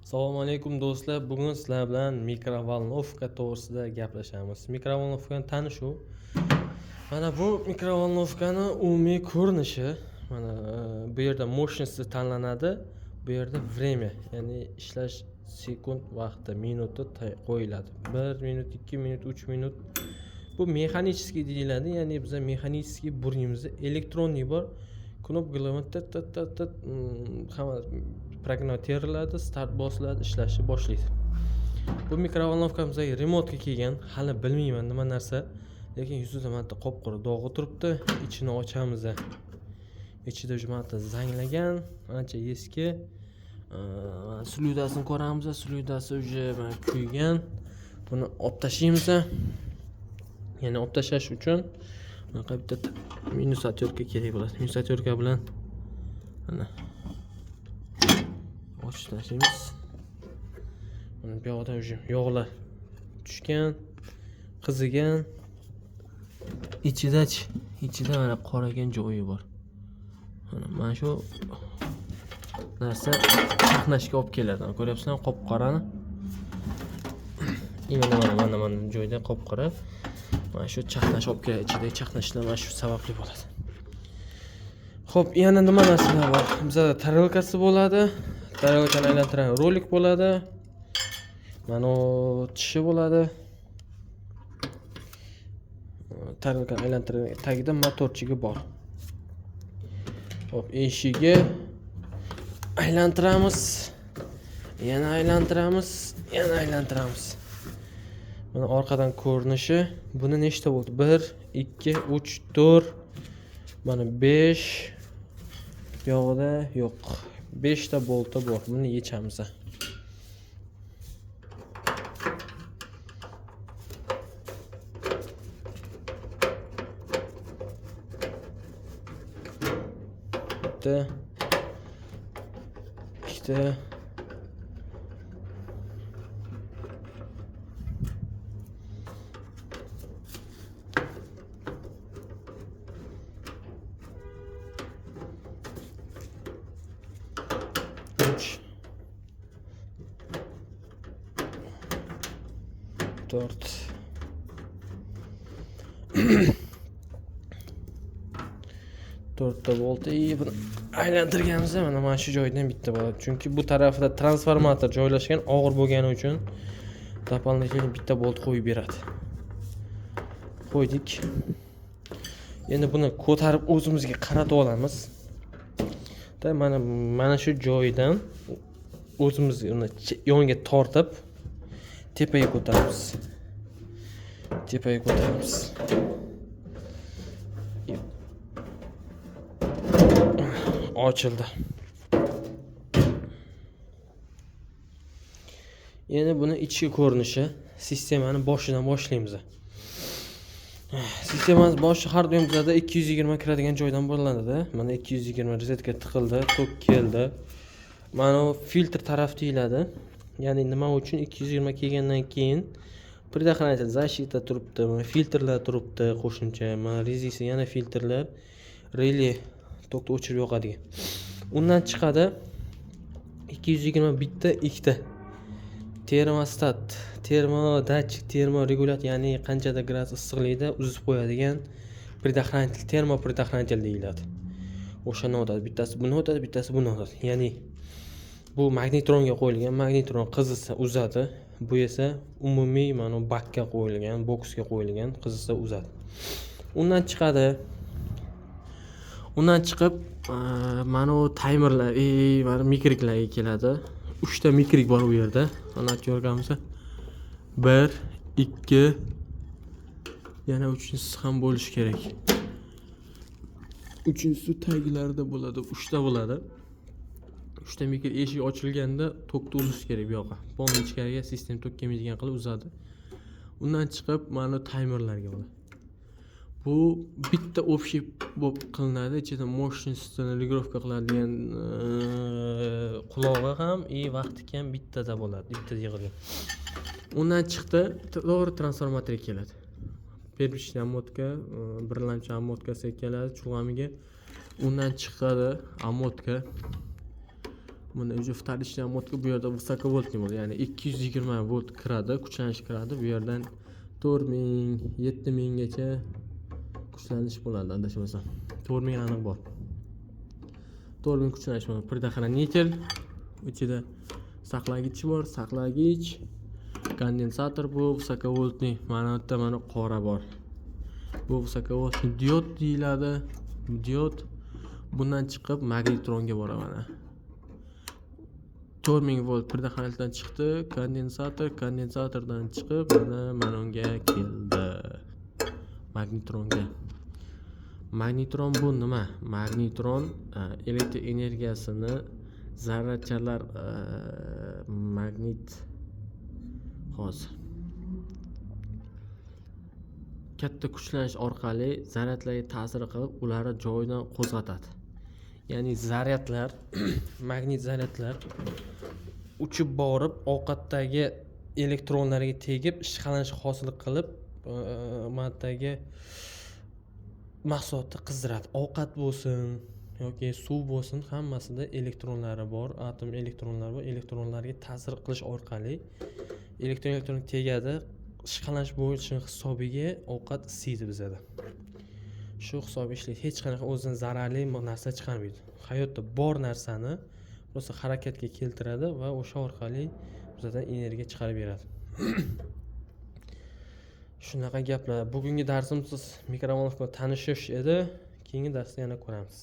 Assalomu alaykum do'stlar. Bugun sizlar bilan mikrovolnovka to'g'risida gaplashamiz. Mikrovolnovkani tanishuv. Mana bu mikrovolnovkani umumiy ko'rinishi. Mana bu yerda mощности tanlanadi. Bu yerda время, ya'ni ishlash sekund vaqti, minuti qo'yiladi. 1 minut, 2 minut, 3 minut. Bu mexanicheskiy deyiladi. Ya'ni biz mexanicheskiy buryimizda elektronniy bor. Knopkalar tat hamma program teriladi, start bosiladi, ishlashni boshlaydi. Bu mikrovolnovkamizga remotga kelgan, hali bilmayman nima narsa, lekin yuzida mana qop-qora dog'i turibdi. Ichini ochamiz. Ichida jumatda zanglagan, ancha eski. Slyudasini ko'ramiz, slyudasi uje kuygan. Buni olib tashlaymiz. Ya'ni olib tashlash uchun bunaqa bitta minus atyorka kerak bo'ladi. Minus atyorka bilan mana ochib tashlaymiz. Mana bu yoqda yog'lar tushgan, qizigan. Ichida mana qoragan joyi bor. Mana shu narsa chaqnashga olib keladi. Ko'ryapsizlarmi qop-qorani? Mana joyda qop-qora. Mana shu chaqnash olib keladi. Ichidagi chaqnashlar mana shu sababli bo'ladi. Xo'p, yana nima narsalar bor? Bizda tarelkasi bo'ladi. Tarelkani aylantiradigan rolik bo'ladi. Mana tishi bo'ladi. Tarelkani aylantiradigan tagida motorchigi bor. Xo'p, eshigi aylantiramiz. Yana aylantiramiz. Mana orqadan ko'rinishi. Buni nechta bo'ldi? 1, 2, 3, 4. Mana 5. Bu yoqda yo'q. 5 ta bolta bor. Buni yechamiz. Bitta, ikkita, to'rt. To'rtta bolta buni aylantirganmiz. Mana shu joydan bitta bo'ladi. Chunki bu tarafida transformator joylashgan, og'ir bo'lgani uchun doполнительно bitta bolt qo'yib beradi. Qo'ydik. Endi buni ko'tarib o'zimizga qaratib olamiz. Mana shu joyidan o'zimiz uni yonga tortib tepaga ko'taramiz. Ochildi. Endi buni ichki ko'rinishi, sistemani boshidan boshlaymiz. Sistemamiz boshi har doimda 220 kiradigan joydan boshlanadi. Mana 220 rozetka tiqildi, tok keldi. Mana filtr taraf deyiladi. Ya'ni nima uchun 220 kelgandan keyin предохранитель защита turibdi, filtrlar turibdi, qo'shimcha, mana rezisi yana filtrlar, relay tokni o'chirib yoqadigan. Undan chiqadi 220 bitta ikkita termostat, termodatchik, termoregulyator, ya'ni qanchada gradus issiqlikda uzib qo'yadigan предохранитель, termo-предохранитель deyiladi. O'shani o'tadi, bittasi buni o'tadi, bittasi buni o'tadi. Ya'ni bu magnitronga qo'yilgan, magnitron qizisa uzadi. Bu esa umumiy mana bakka qo'yilgan, boksga qo'yilgan, qizisa uzadi. Undan chiqib mana u timerlar, mana mikriklarga keladi. 3 ta mikrik bor bu yerda. Mana ko'rganmiz. 1, 2, yana 3-inchisi ham bo'lishi kerak. 3-inchisi taglarida bo'ladi, 3 ta bo'ladi. 3 ta mikro eshik ochilganda tokni uzish kerak bu yoqqa. Bomba ichkariga sistem tok kelmaydigan qilib uzadi. Undan chiqib mana timerlarga bo'ladi. Bu bitta общий bo'lib qilinadi. Ichida mощностini regировка qiladigan qulog'i ham, vaqti ham bittada bo'ladi, bittada yig'ilgan. Undan chiqdi, to'g'ri transformatorga keladi. Первичный ammotka, birlamchi ammotkasiga keladi, chulg'amiga. Undan chiqadi ammotka. Bunda уже вторичный modga bu yerda высоковольтный bo'ladi. Ya'ni 220 volt kiradi, kuchlanish kiradi. Bu yerdan 4000, 7000 gacha kuchlanish bo'ladi adashmasam. 4000 aniq bor. 4000 kuchlanish bo'ladi. Предохранитель, ichida saqlagich bor, saqlagich, kondensator bu высоковольтный. Mana bu yerda mana qora bor. Bu высоковольтный diod deyiladi. Diod bundan chiqib magnitronga boradi mana. 4000 volt предохранительdan chiqdi, kondensatordan chiqib mana unga keldi. Magnitronga. Magnitron bu nima? Magnitron elektr energiyasini zarrachalar magnit hozir katta kuchlanish orqali zaryadlarga ta'sir qilib, ularni joyidan qo'zg'atadi. Ya'ni zaryadlar, magnit zaryadlar uchib borib, ovqatdagi elektronlarga tegib, ishqalanish hosil qilib, maddagi mahsulotni qizdiradi. Ovqat bo'lsin yoki suv bo'lsin, hammasida elektronlari bor, atom elektronlari bor. Elektronlarga ta'sir qilish orqali elektron tegadi. Ishqalanish bo'yicha hisobiga ovqat isiydi bizada. Shu hisob ishlaydi. Hech qanaqa o'zidan zararli narsa chiqarmaydi. Hayotda bor narsani просто harakatga keltiradi va o'sha orqali bizdan energiya chiqarib beradi. Shunaqa gaplar. Bugungi darsimiz mikrovolnovka tanishish edi. Keyingi darsda yana ko'ramiz.